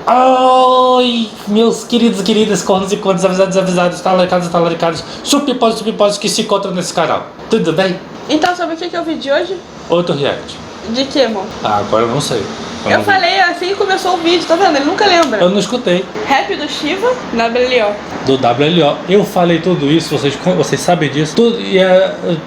Ai, meus queridos e queridas, cornos e cornos, avisados e avisados, talaricados e talaricados, chupipodes que se encontram nesse canal. Tudo bem? Então, sobre o que é o vídeo de hoje? Outro react. De que, amor? Ah, agora eu não sei. Eu falei assim que começou o vídeo, tá vendo? Ele nunca lembra. Eu não escutei. Rap do Shiva, WLO. Do WLO. Eu falei tudo isso, vocês sabem disso.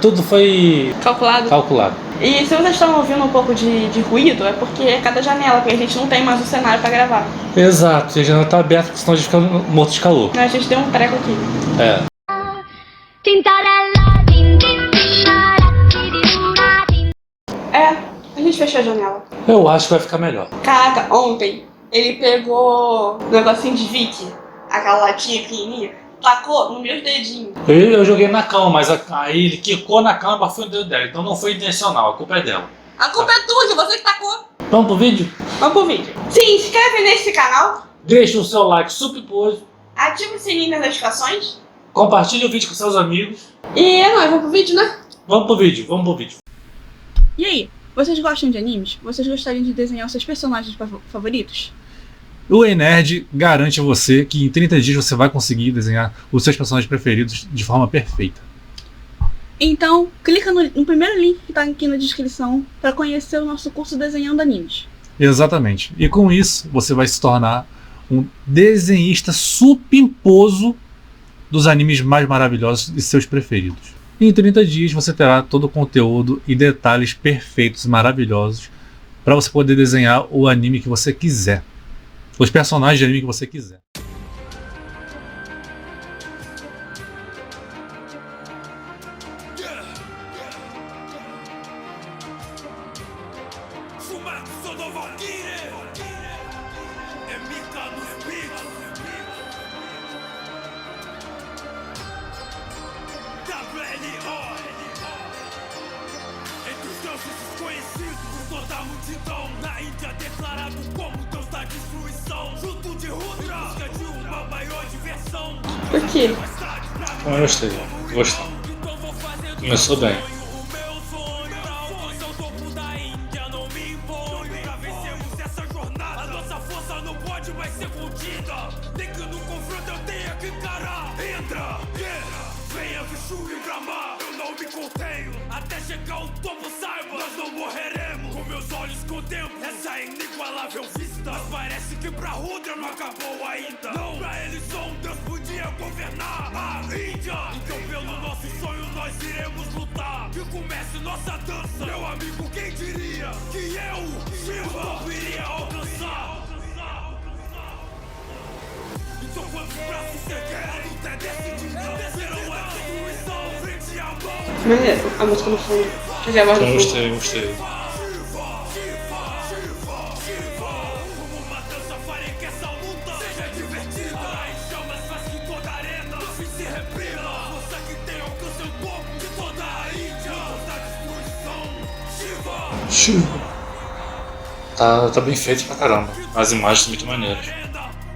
Tudo foi Calculado. E se vocês estão ouvindo um pouco de ruído, é porque é cada janela, porque a gente não tem mais um cenário pra gravar. Exato, e a janela tá aberta, porque senão a gente fica morto de calor. A gente tem um treco aqui. É. A gente fechou a janela. Eu acho que vai ficar melhor. Caraca, ontem ele pegou um negocinho de Vick, aquela latinha pequenininha, tacou nos meus dedinhos. Eu joguei na cama, mas aí ele quicou na cama e foi o dedo dela. Então não foi intencional, a culpa é dela. A culpa é tua, que você que tacou. Vamos pro vídeo? Vamos pro vídeo. Se inscreve nesse canal, Deixa o seu like subposto, ativa o sininho das notificações. compartilha o vídeo com seus amigos. E é nóis, vamos pro vídeo, né? Vamos pro vídeo. E aí, vocês gostam de animes? Vocês gostariam de desenhar os seus personagens favoritos? O Enerd garante a você que em 30 dias você vai conseguir desenhar os seus personagens preferidos de forma perfeita. Então, clica no primeiro link que tá aqui na descrição para conhecer o nosso curso Desenhando Animes. Exatamente. E com isso, você vai se tornar um desenhista supimposo dos animes mais maravilhosos e seus preferidos. E em 30 dias você terá todo o conteúdo e detalhes perfeitos e maravilhosos para você poder desenhar o anime que você quiser. Os personagens de anime que você quiser. Entre os deuses desconhecidos, toda a multidão na Índia declarado como deus da destruição. Junto de Rudra, em busca de uma maior diversão. Por quê? Eu gostei. Começou bem. O meu sonho pra alcançar o topo da Índia não me impõe. Pra vencermos essa jornada, a nossa força não pode mais ser contida. Nem que no confronto eu tenha que encarar. Entra, guerra, venha Vishu e Brahma. Eu não me contenho, até chegar ao topo saiba, nós não morreremos. Com meus olhos contemplo essa inigualável vista. Mas parece que pra Rudra não acabou ainda. Não, pra eles só um deus podia governar a Índia. Então pelo nosso sonho nós iremos lutar. Que comece nossa dança. Meu amigo, quem diria que eu, Shiva, não iria alcançar? Então quantos braços você quer? A luta é decidida. Descerão a destruição frente à mão. Maneiro, a música no fundo. Quer dizer, a voz no fundo. Gostei. Como uma dança farei que essa luta seja divertida. As chamas faz que toda a arena no fim se reprima. Força que tem alcance o topo de toda a Índia. Da destruição, Shiva. Tá bem feito pra caramba. As imagens são muito maneiras.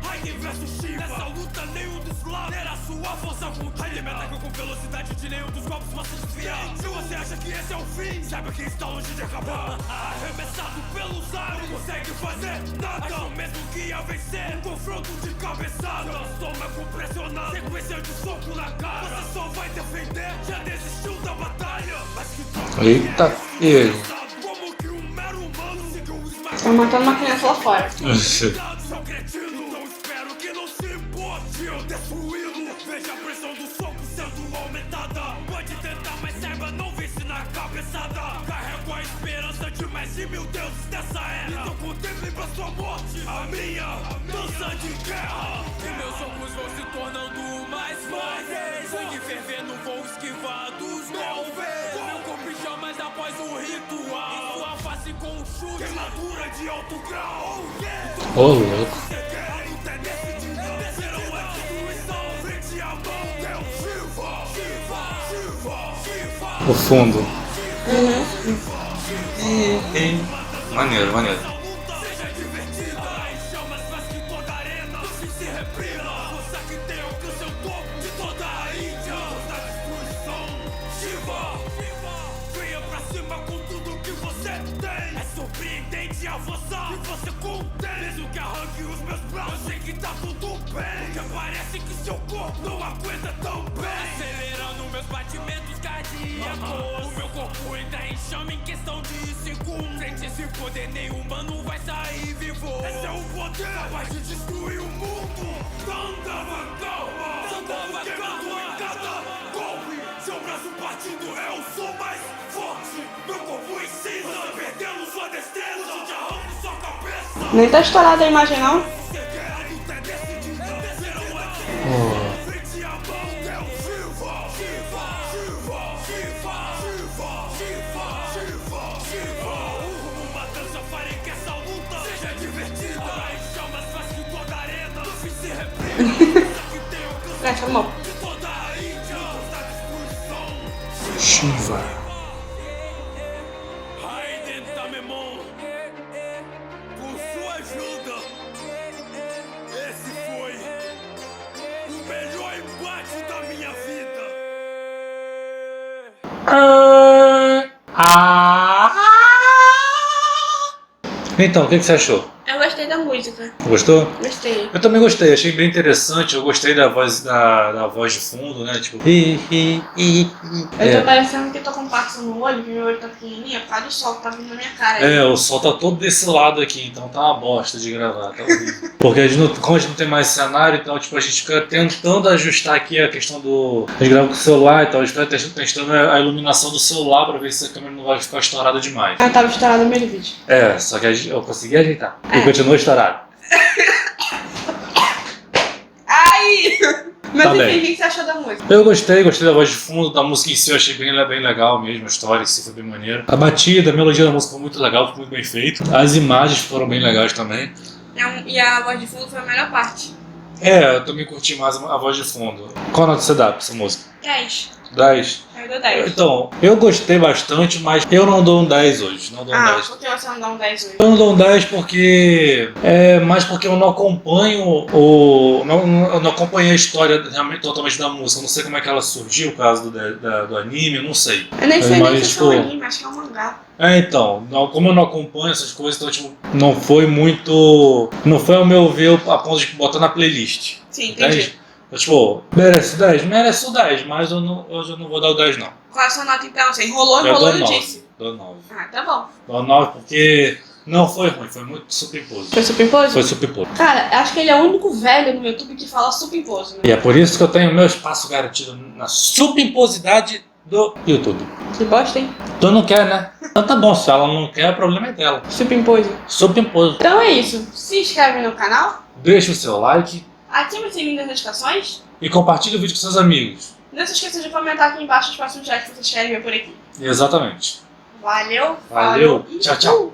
Raiden versus Shiva. Nessa luta nenhum dos lados terá sua força contida. Raiden me ataca com velocidade de nenhum dos golpes possa desviar. Se você acha que esse é o fim, saiba que está longe de acabar. Arremessado pelos ares, não consegue fazer nada. Acho mesmo que ia vencer um confronto de cabeçada. Estômago pressionado, sequência de soco na cara. Você só vai defender, já desistiu da batalha. Mas que troca Eita, e ele? como que um mero humano seguiu o esmagamento. Tá matando uma criança lá fora. Seu cretino, não espero que não se importe eu destruí-lo. Veja a pressão do soco sendo aumentada. Pode tentar, mas saiba, não vence na cabeçada. Carrego a esperança de mais de 1000 deuses dessa era. Então contemplem pra sua morte a minha dança de guerra. E meus socos vão se tornando mais fortes. Sangue fervendo, vou esquivar dos golpes. Meu corpo em chamas após o ritual. E sua face com um chute, queimadura de alto grau. Ô, louco. O fundo. Maneiro. Venha pra cima com tudo que você tem. É surpreendente avançar e você contém. Mesmo que arranque os meus braços. não aguenta tão bem. Acelerando meus batimentos cardíacos. O meu corpo entra em chama em questão de segundos. Frente esse poder, nenhum humano vai sair vivo. Esse é o poder capaz de destruir o mundo. Thunderman, quebrando em cada golpe. Seu braço partindo, eu sou mais forte. Meu corpo em cinza, você perdendo sua destreza. Eu te arranco sua cabeça. Nem tá estourada a imagem, não. Presta a mão. Shiva. Raiden Tamemon, com sua ajuda, esse foi o melhor embate da minha vida. Então, o que você achou? Eu gostei da música. Gostou? Gostei. Eu também gostei, achei bem interessante. Eu gostei da voz de fundo, né? Tipo. Eu tô parecendo que tô com um passo no olho, que meu olho tá pequenininho, por causa do sol que tá vindo na minha cara. É, o sol tá todo desse lado aqui, então tá uma bosta de gravar, tá horrível. Porque como a gente não tem mais cenário, então tipo, a gente fica tentando ajustar aqui a questão do. A gente grava com o celular e tal, a gente fica testando a iluminação do celular pra ver se a câmera não vai ficar estourada demais. Ah, tava estourado no meio do vídeo. É, só que eu consegui ajeitar. E continua estourado. Ai! Mas Tá enfim, bem. o que você achou da música? Eu gostei da voz de fundo, da música em si, eu achei bem legal mesmo, a história em si foi bem maneira. A batida, a melodia da música foi muito legal, foi muito bem feito. As imagens foram bem legais também. E a voz de fundo foi a melhor parte. É, eu também curti mais a voz de fundo. Qual nota você dá pra essa música? 10. 10? Eu dou 10. Então, eu gostei bastante, mas eu não dou um 10 hoje. Não dou um 10. Por que você não dá um 10 hoje? Eu não dou um 10 porque. É mais porque eu não acompanho eu não acompanhei a história realmente totalmente da música. Eu não sei como é que ela surgiu, o caso do anime, eu não sei. Eu nem sei Mas, nem se é um tipo, anime, acho que é um mangá. Então, como eu não acompanho essas coisas, então, tipo, não foi muito. Não foi ao meu ver a ponto de botar na playlist. Sim, entendi. Entende? Então, tipo, merece 10? Merece o 10, mas hoje eu não vou dar o 10 não. Qual é a sua nota então? Você enrolou Eu dou e 9. disse. Dou 9. Ah, tá bom. Dou 9 porque não foi ruim, foi muito superimposo. Foi superimposto? Foi superimposo. Cara, acho que ele é o único velho no YouTube que fala superimposto, né? E é por isso que eu tenho meu espaço garantido na superimposidade do YouTube. Que bosta, hein? Tu não quer, né? Então tá bom, se ela não quer, o problema é dela. Superimposto. Superimposo. Então é isso. Se inscreve no canal, Deixa o seu like ativa o sininho das notificações. e compartilha o vídeo com seus amigos. Não se esqueça de comentar aqui embaixo os próximos jogos que vocês querem ver por aqui. Exatamente. Valeu. Valeu. falou e Tchau, tchau.